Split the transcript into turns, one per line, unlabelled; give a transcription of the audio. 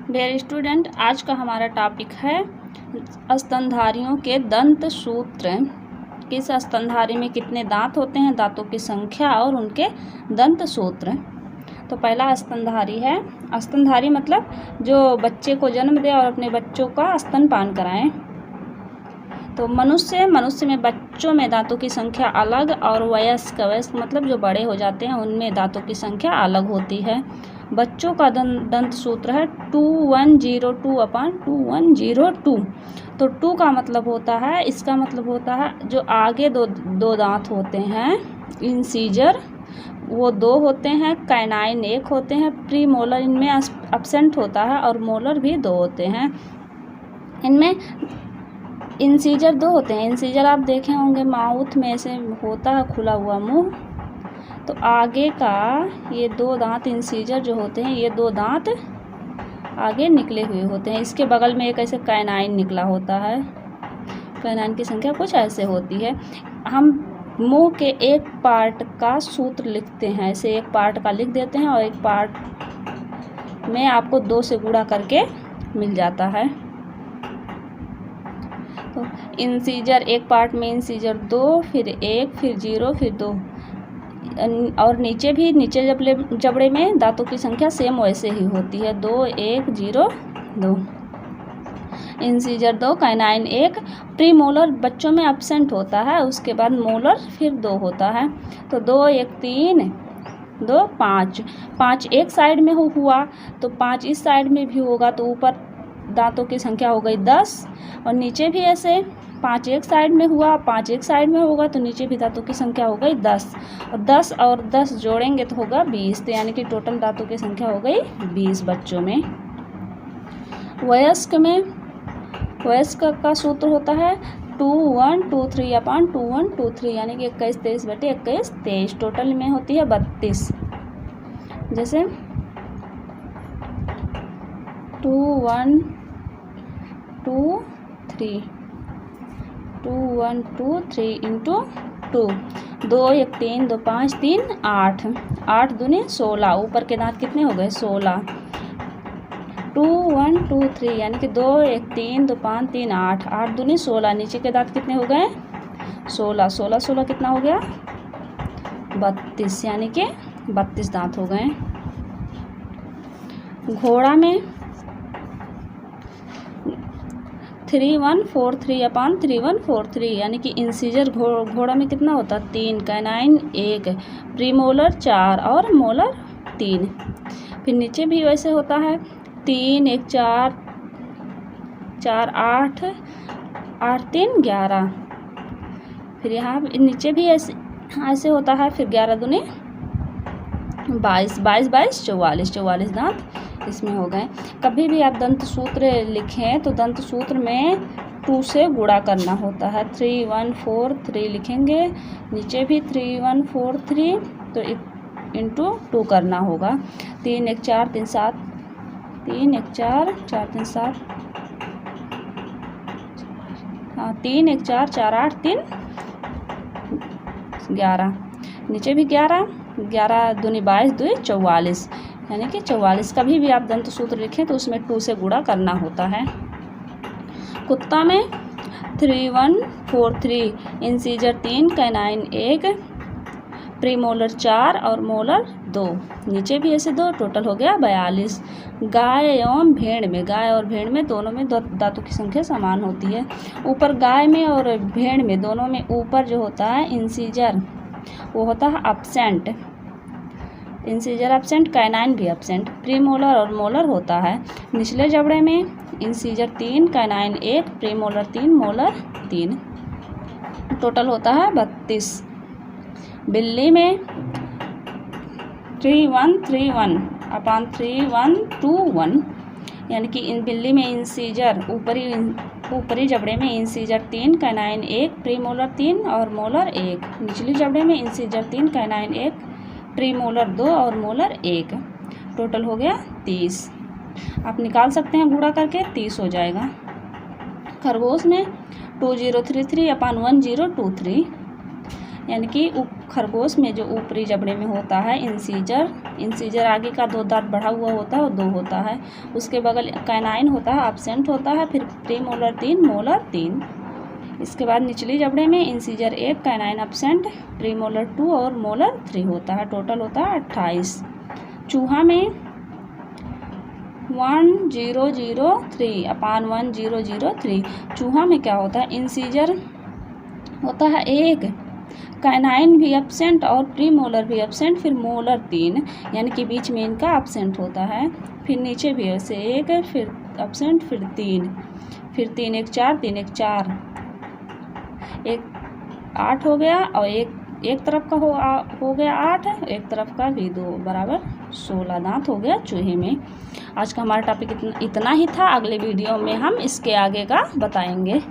Dear student, आज का हमारा टॉपिक है स्तनधारियों के दंत सूत्र। किस स्तनधारी में कितने दांत होते हैं, दांतों की संख्या और उनके दंत सूत्र। तो पहला स्तनधारी है। स्तनधारी मतलब जो बच्चे को जन्म दे और अपने बच्चों का स्तनपान कराएं। तो मनुष्य में बच्चों में दांतों की संख्या अलग और वयस्क मतलब जो बड़े हो जाते हैं उनमें दांतों की संख्या अलग होती है। बच्चों का दंत सूत्र है 2102/2102। तो 2 का मतलब होता है, इसका मतलब होता है जो आगे दो दांत होते हैं इंसीजर वो 2 होते हैं, कैनाइन 1 होते हैं, प्री मोलर इनमें एब्सेंट होता है और मोलर भी 2 होते हैं। इनमें इंसीजर 2 होते हैं। इंसीजर आप देखे होंगे माउथ में ऐसे होता है खुला हुआ मुंह। तो आगे का ये 2 दांत इंसीजर जो होते हैं ये 2 दांत आगे निकले हुए होते हैं। इसके बगल में एक ऐसे कैनाइन निकला होता है। कैनाइन की संख्या कुछ ऐसे होती है। हम मुंह के एक पार्ट का सूत्र लिखते हैं, ऐसे एक पार्ट का लिख देते हैं और एक पार्ट में आपको 2 से गुणा करके मिल जाता है। तो इंसीजर एक पार्ट में इंसीजर 2, फिर 1, फिर 0, फिर 2 और नीचे जबड़े में दांतों की संख्या सेम वैसे ही होती है 2, 1, 0, 2। Incisor 2, canine 1। प्री मोलर बच्चों में एब्सेंट होता है, उसके बाद मोलर फिर 2 होता है। तो 2, 1, 3, 2, 5। 5 एक साइड में हुआ तो 5 इस साइड में भी होगा, तो ऊपर दांतों की संख्या हो गई 10 और नीचे भी ऐसे 5 एक साइड में हुआ, 5 एक साइड में होगा तो नीचे भी दांतों की संख्या हो गई 10 और 10 और 10 जोड़ेंगे तो होगा 20। तो यानी कि टोटल दांतों की संख्या हो गई 20 बच्चों में। वयस्क का सूत्र होता है 2123/2123 यानी कि 21, 23 बटे 21, 23। टोटल में होती है 32। जैसे 2123 इंटू 2, 2, 1, 3, 2, 5, 3, 8, 8 दूनी 16। ऊपर के दांत कितने हो गए 16। 2123 यानी कि 2, 1, 3, 2, 5, 3, 8, 8 दूनी 16। नीचे के दांत कितने हो गए 16, 16, 16 कितना हो गया 32 यानी कि 32 दांत हो गए। घोड़ा में 3143/3143 यानी कि इंसीजर घोड़ा में कितना होता है 3, कैनाइन 1, प्रीमोलर 4 और मोलर 3। फिर नीचे भी वैसे होता है 3, 1, 4, 4, 8, 8, 3, 11। फिर यहाँ नीचे भी ऐसे होता है। फिर 11 दूनी 22, 22, 22, 44, 44 दांत इसमें हो गए। कभी भी आप दंत सूत्र लिखें तो दंत सूत्र में 2 से गुणा करना होता है। 3143 लिखेंगे, नीचे भी 3143 तो इंटू 2 करना होगा। 3, 1, 4, 3, 7, 3, 1, 4, 4, 3, 7, हाँ 3, 1, 4, 4, 8, 3, 11। नीचे भी 11, 11 दूनी 22, 2, 44 यानी कि 44। कभी भी आप दंत सूत्र लिखें तो उसमें 2 से गुणा करना होता है। कुत्ता में 3143 इंसीजर 3, कैनाइन 1, प्रीमोलर 4 और मोलर 2। नीचे भी ऐसे 2, टोटल हो गया 42। गाय एवं भेड़ में दोनों में दांतों की संख्या समान होती है। ऊपर गाय में और भेड़ में दोनों में ऊपर जो होता है इंसीजर वो होता है एब्सेंट। इंसीजर एब्सेंट, कैनाइन भी एब्सेंट। प्रीमोलर और मोलर होता है। निचले जबड़े में incisor 3, canine 1, premolar 3, molar 3। Total होता है 32। बिल्ली में 3131/3121 यानी कि इन बिल्ली में इंसीजर ऊपरी जबड़े में इंसीजर 3, कैनाइन 1, प्रीमोलर 3 और मोलर 1। निचली जबड़े में इंसीजर 3, कैनाइन 1, प्रीमोलर 2 और मोलर 1। टोटल हो गया 30। आप निकाल सकते हैं गुणा करके, 30 हो जाएगा। खरगोश में 2033/1023 यानी कि खरगोश में जो ऊपरी जबड़े में होता है इंसीजर आगे का 2 दांत बढ़ा हुआ होता है और 2 होता है। उसके बगल कैनाइन होता है, एब्सेंट होता है, फिर प्रीमोलर 3, मोलर 3। इसके बाद निचली जबड़े में इंसीजर 1, कैनाइन एब्सेंट, प्रीमोलर 2 और मोलर 3 होता है। टोटल होता है 28। चूहा में 1003/1003। चूहा में क्या होता है, इंसीजर होता है 1, कैनाइन भी एब्सेंट और प्रीमोलर भी एब्सेंट, फिर मोलर 3, यानी कि बीच में इनका एब्सेंट होता है। फिर नीचे भी ऐसे 1 फिर एब्सेंट फिर 3, फिर 3 1 4, 3 1 4, 1 8 हो गया और एक तरफ का हो गया 8, एक तरफ का भी 2 बराबर 16 दांत हो गया चूहे में। आज का हमारा टॉपिक इतना ही था। अगले वीडियो में हम इसके आगे का बताएंगे।